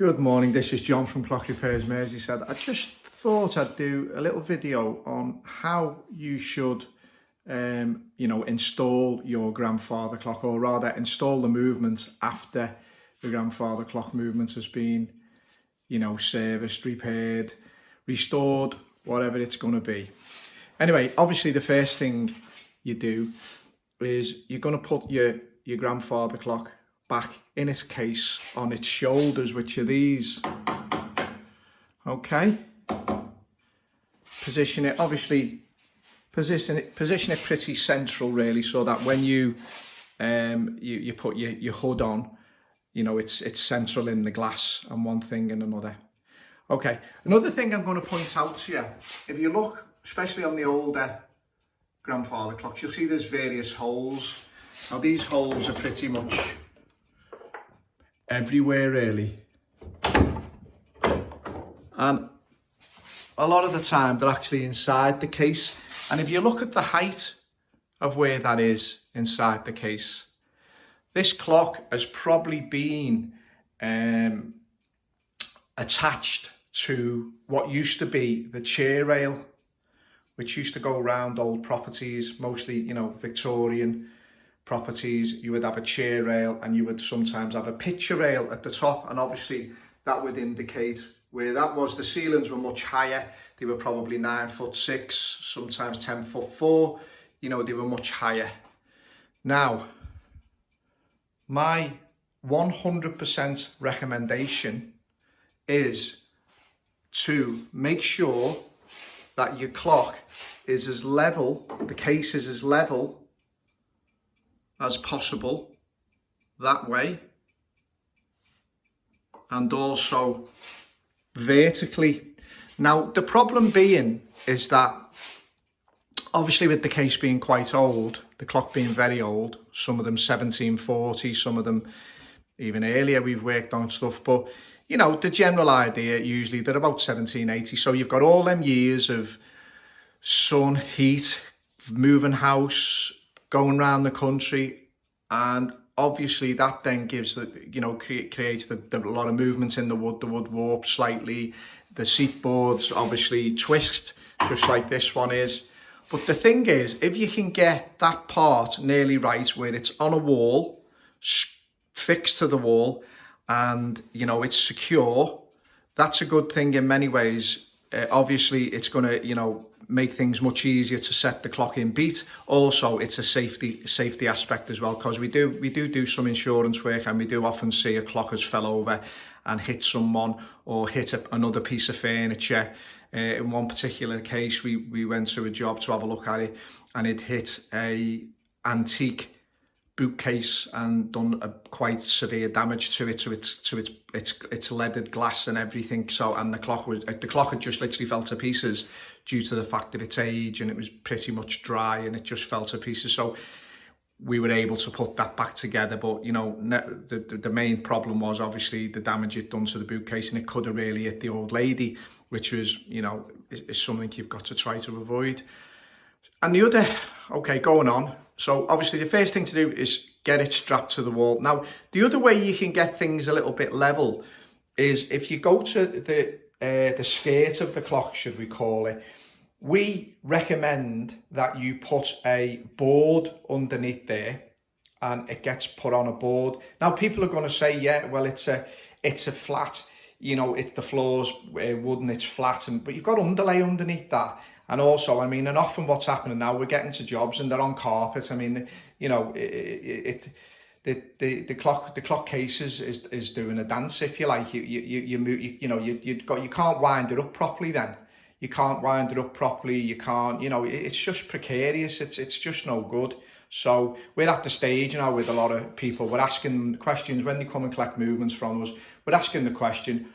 Good morning, this is John from Clock Repairs Merseyside. I just thought I'd do a little video on how you should install your grandfather clock, or rather install the movements after the grandfather clock movement has been, serviced, repaired, restored, whatever it's going to be. Anyway, obviously the first thing you do is you're going to put your grandfather clock back in its case on its shoulders, which are these. Okay, position it position it pretty central, really, so that when you put your hood on, it's central in the glass and one thing and another. Okay, another thing I'm going to point out to you, if you look especially on the older grandfather clocks, you'll see there's various holes. Now these holes are pretty much everywhere, really, and a lot of the time they're actually inside the case. And if you look at the height of where that is inside the case, this clock has probably been attached to what used to be the chair rail, which used to go around old properties, mostly Victorian properties. You would have a chair rail and you would sometimes have a picture rail at the top, and obviously that would indicate where that was. The ceilings were much higher. They were probably 9'6", sometimes 10'4". They were much higher. Now, my 100% recommendation is to make sure that your clock is as level, the case is as level as possible that way, and also vertically. Now the problem being is that obviously with the case being quite old, the clock being very old, some of them 1740, some of them even earlier, we've worked on stuff, but the general idea usually they're about 1780. So you've got all them years of sun, heat, moving house, going around the country, and obviously that then gives creates a lot of movements in the wood warps slightly, the seat boards obviously twist, just like this one is. But the thing is, if you can get that part nearly right, where it's on a wall, fixed to the wall, and it's secure, that's a good thing in many ways. Obviously it's going to make things much easier to set the clock in beat. Also, it's a safety aspect as well, because we do some insurance work, and we do often see a clock has fell over and hit someone or hit another piece of furniture. In one particular case, we went to a job to have a look at it, and it hit a antique bookcase and done a quite severe damage to it, its leaded glass and everything. So, and the clock had just literally fell to pieces due to the fact of its age, and it was pretty much dry and it just fell to pieces. So we were able to put that back together, but the main problem was obviously the damage it done to the bookcase, and it could have really hit the old lady, which was is something you've got to try to avoid. And the other, going on, so obviously the first thing to do is get it strapped to the wall. Now the other way you can get things a little bit level is if you go to the skirt of the clock, should we call it, we recommend that you put a board underneath there, and it gets put on a board. Now people are going to say, yeah, well, it's a flat, it's the floor's wooden, it's flat, but you've got underlay underneath that. And also, and often what's happening now, we're getting to jobs and they're on carpet. The clock case is doing a dance, if you like. You can't wind it up properly then. You can't wind it up properly. You can't, it's just precarious. It's just no good. So we're at the stage now with a lot of people. We're asking questions when they come and collect movements from us. We're asking the question,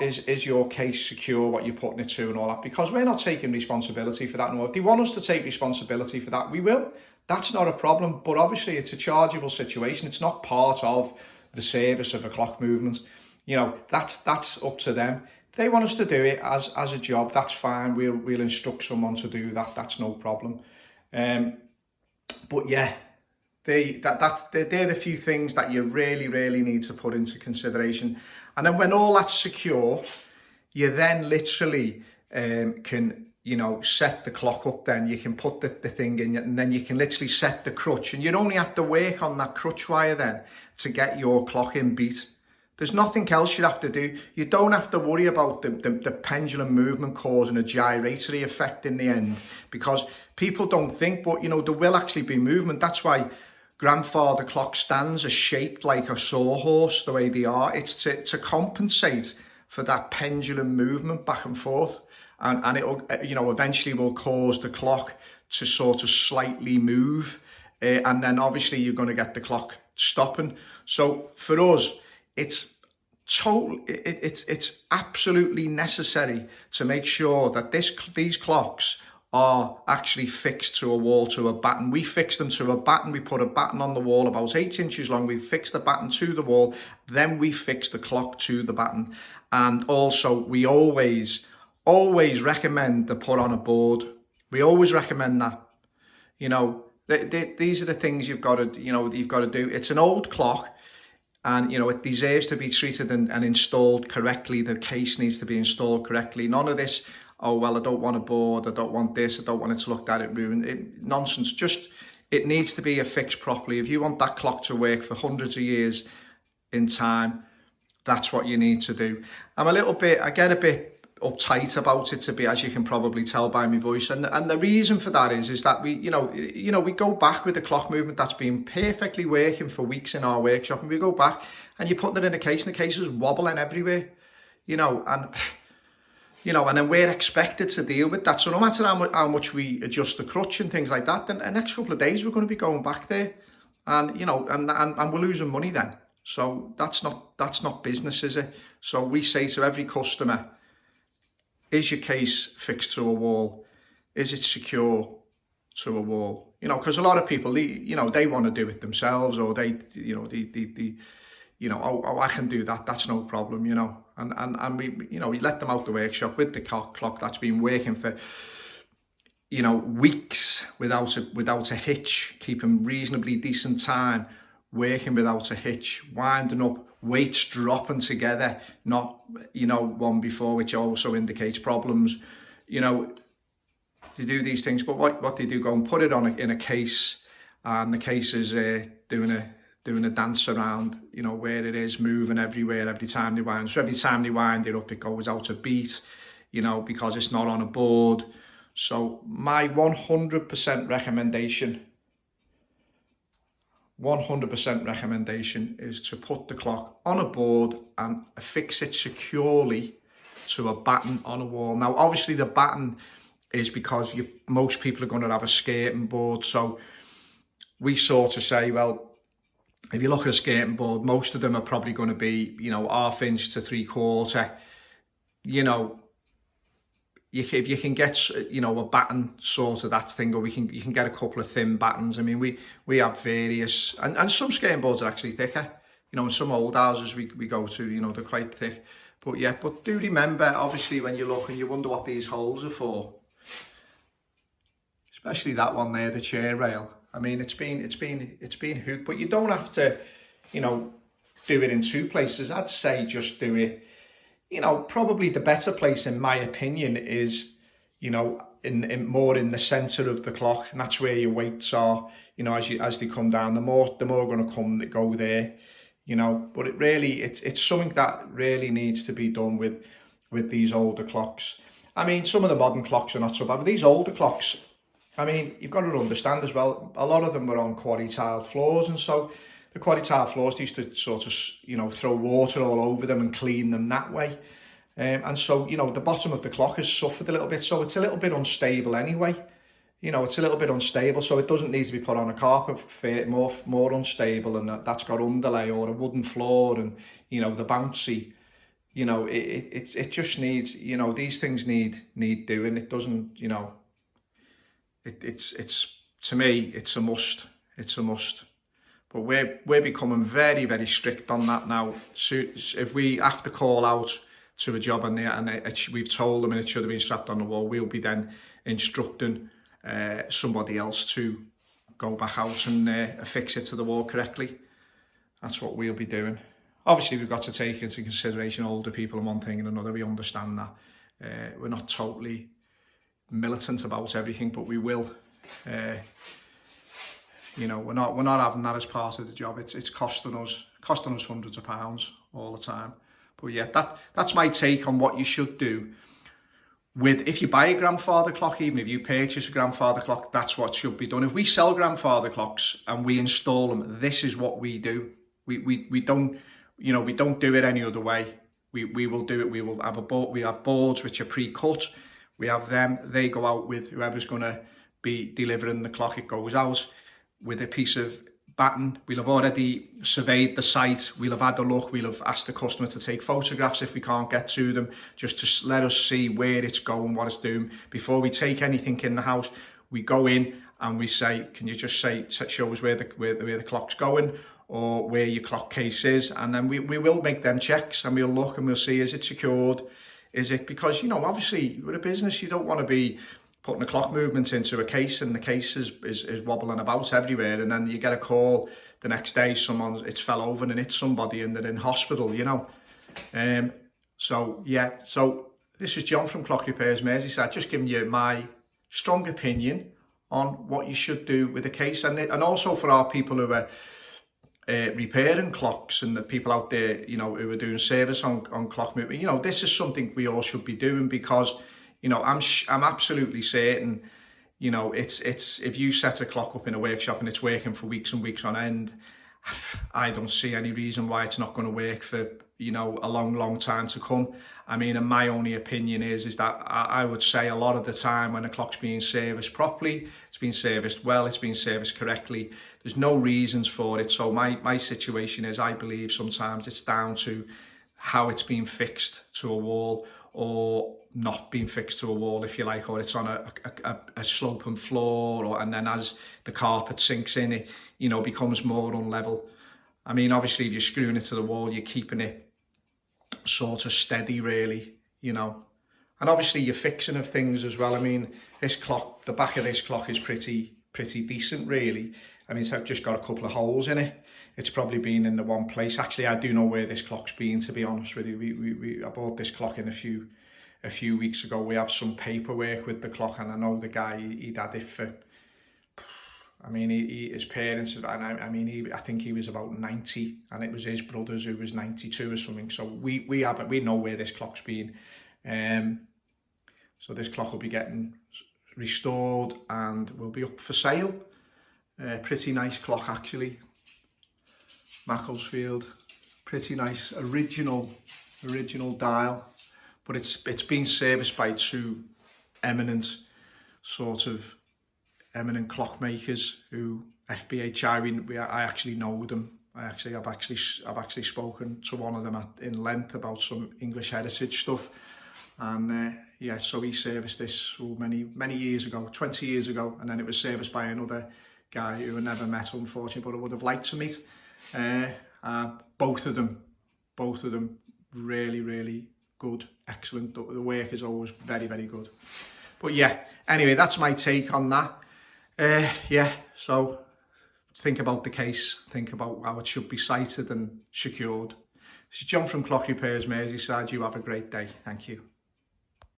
is your case secure, what you're putting it to and all that? Because we're not taking responsibility for that. No, if they want us to take responsibility for that, we will. That's not a problem. But obviously it's a chargeable situation. It's not part of the service of a clock movement. That's up to them. If they want us to do it as a job, that's fine. We'll instruct someone to do that. That's no problem. But yeah, they're the few things that you really need to put into consideration. And then when all that's secure, you then literally can, you know, set the clock up. Then you can put the thing in, and then you can literally set the crutch, and you'd only have to work on that crutch wire then to get your clock in beat. There's nothing else you have to do. You don't have to worry about the pendulum movement causing a gyratory effect in the end, because people don't think, but you know, there will actually be movement. That's why grandfather clock stands are shaped like a sawhorse the way they are. It's to compensate for that pendulum movement back and forth, and it'll, you know, eventually will cause the clock to sort of slightly move, and then obviously you're going to get the clock stopping. So for us, it's absolutely necessary to make sure that these clocks are actually fixed to a wall, to a batten. We fix them to a batten. We put a batten on the wall about 8 inches long. We fix the batten to the wall. Then we fix the clock to the batten. And also, we always recommend the put on a board. We always recommend that. You know, these are the things you've got to, you know, you've got to do. It's an old clock, and you know, it deserves to be treated and installed correctly. The case needs to be installed correctly. None of this, oh well, I don't want a board, I don't want this, I don't want it to look that it ruined. Nonsense. Just, it needs to be affixed properly. If you want that clock to work for hundreds of years in time, that's what you need to do. I get a bit uptight about it a bit, as you can probably tell by my voice, and the reason for that is that we we go back with the clock movement that's been perfectly working for weeks in our workshop, and we go back and you're putting it in a case, and the case is wobbling everywhere, and then we're expected to deal with that. So no matter how much we adjust the crutch and things like that, then the next couple of days we're going to be going back there, and and we're losing money then. So that's not business, is it? So we say to every customer, is your case fixed to a wall? Is it secure to a wall? Because a lot of people, they want to do it themselves, or I can do that. That's no problem, And we let them out the workshop with the clock that's been working for, weeks without a hitch, keeping reasonably decent time, working without a hitch, winding up, weights dropping together, not, one before, which also indicates problems, to do these things. But what they do, go and put it in a case, and the case is doing a dance around, where it is moving everywhere every time they wind. So every time they wind it up, it goes out of beat, because it's not on a board. So my 100% recommendation is to put the clock on a board and affix it securely to a batten on a wall. Now, obviously the batten is because most people are going to have a skirting board. So we sort of say, well, if you look at a skirting board, most of them are probably going to be, 1/2 inch to 3/4. If you can get, a batten sort of that thing, or you can get a couple of thin battens. I mean, we have various, and some skirting boards are actually thicker. In some old houses we go to, they're quite thick. But yeah, but do remember, obviously, when you look and you wonder what these holes are for, especially that one there, the chair rail. I mean, it's been hooked, but you don't have to, do it in two places. I'd say just do it. Probably the better place, in my opinion, is, in more in the center of the clock, and that's where your weights are. As they come down, the more going to go there. But it's something that really needs to be done with these older clocks. I mean, some of the modern clocks are not so bad, but these older clocks, I mean, you've got to understand as well, a lot of them were on quarry tiled floors, and so the quarry tiled floors used to sort of, throw water all over them and clean them that way. And so, the bottom of the clock has suffered a little bit, so it's a little bit unstable anyway. It's a little bit unstable, so it doesn't need to be put on a carpet, more unstable, and that's got underlay or a wooden floor, and, the bouncy, it just needs, these things need doing. It doesn't, it's to me, it's a must. It's a must. But we're becoming very, very strict on that now. So if we have to call out to a job and we've told them and it should have been strapped on the wall, we'll be then instructing somebody else to go back out and affix it to the wall correctly. That's what we'll be doing. Obviously, we've got to take into consideration older people and one thing and another. We understand that. We're not totally militant about everything, but we will. You know, we're not having that as part of the job. It's costing us hundreds of pounds all the time. But yeah, that's my take on what you should do with, if you buy a grandfather clock, even if you purchase a grandfather clock, that's what should be done. If we sell grandfather clocks and we install them, this is what we do. We don't, you know, we don't do it any other way. We will do it. We will have a board. We have boards which are pre-cut. We have them. They go out with whoever's going to be delivering the clock. It goes out with a piece of batten. We'll have already surveyed the site. We'll have had a look. We'll have asked the customer to take photographs if we can't get to them, just to let us see where it's going, what it's doing. Before we take anything in the house, we go in and we say, can you just show us where the clock's going, or where your clock case is, and then we will make them checks, and we'll look and we'll see, is it secured? Is it, because, you know, obviously with a business, you don't want to be putting a clock movement into a case and the case is wobbling about everywhere, and then you get a call the next day, it's fell over and hit somebody and they're in hospital, you know. So yeah, so this is John from Clock Repairs Merseyside, just giving you my strong opinion on what you should do with a case, and also for our people who are repairing clocks, and the people out there, you know, who are doing service on clock movement. You know, this is something we all should be doing, because, you know, I'm absolutely certain, you know, it's if you set a clock up in a workshop and it's working for weeks and weeks on end, I don't see any reason why it's not going to work for, you know, a long time to come. I mean, and my only opinion is that I would say a lot of the time when a clock's being serviced properly, it's been serviced well, it's been serviced correctly, there's no reasons for it. So my situation is, I believe sometimes it's down to how it's been fixed to a wall, or not being fixed to a wall, if you like, or it's on a sloping floor, and then as the carpet sinks in, it, you know, becomes more unlevel. I mean, obviously if you're screwing it to the wall, you're keeping it sort of steady, really, you know. And obviously you're fixing of things as well. I mean, this clock, the back of this clock is pretty decent, really. I mean, it's just got a couple of holes in it. It's probably been in the one place. Actually, I do know where this clock's been, to be honest with you. I bought this clock in a few weeks ago. We have some paperwork with the clock, and I know the guy, he'd had it for, I mean, his parents, and I think he was about 90, and it was his brothers who was 92 or something. So we know where this clock's been. So this clock will be getting restored and will be up for sale. Pretty nice clock, actually. Macclesfield, pretty nice original dial, but it's been serviced by two eminent clockmakers who FBHI. I actually know them. I've actually spoken to one of them in length about some English heritage stuff, and yeah, so he serviced this many years ago, 20 years ago, and then it was serviced by another guy who I never met, unfortunately, but I would have liked to meet. Both of them really good, excellent. The work is always very good. But yeah, anyway, that's my take on that. Yeah, so think about the case, think about how it should be sighted and secured. This is John from Clock Repairs Merseyside. You have a great day. Thank you.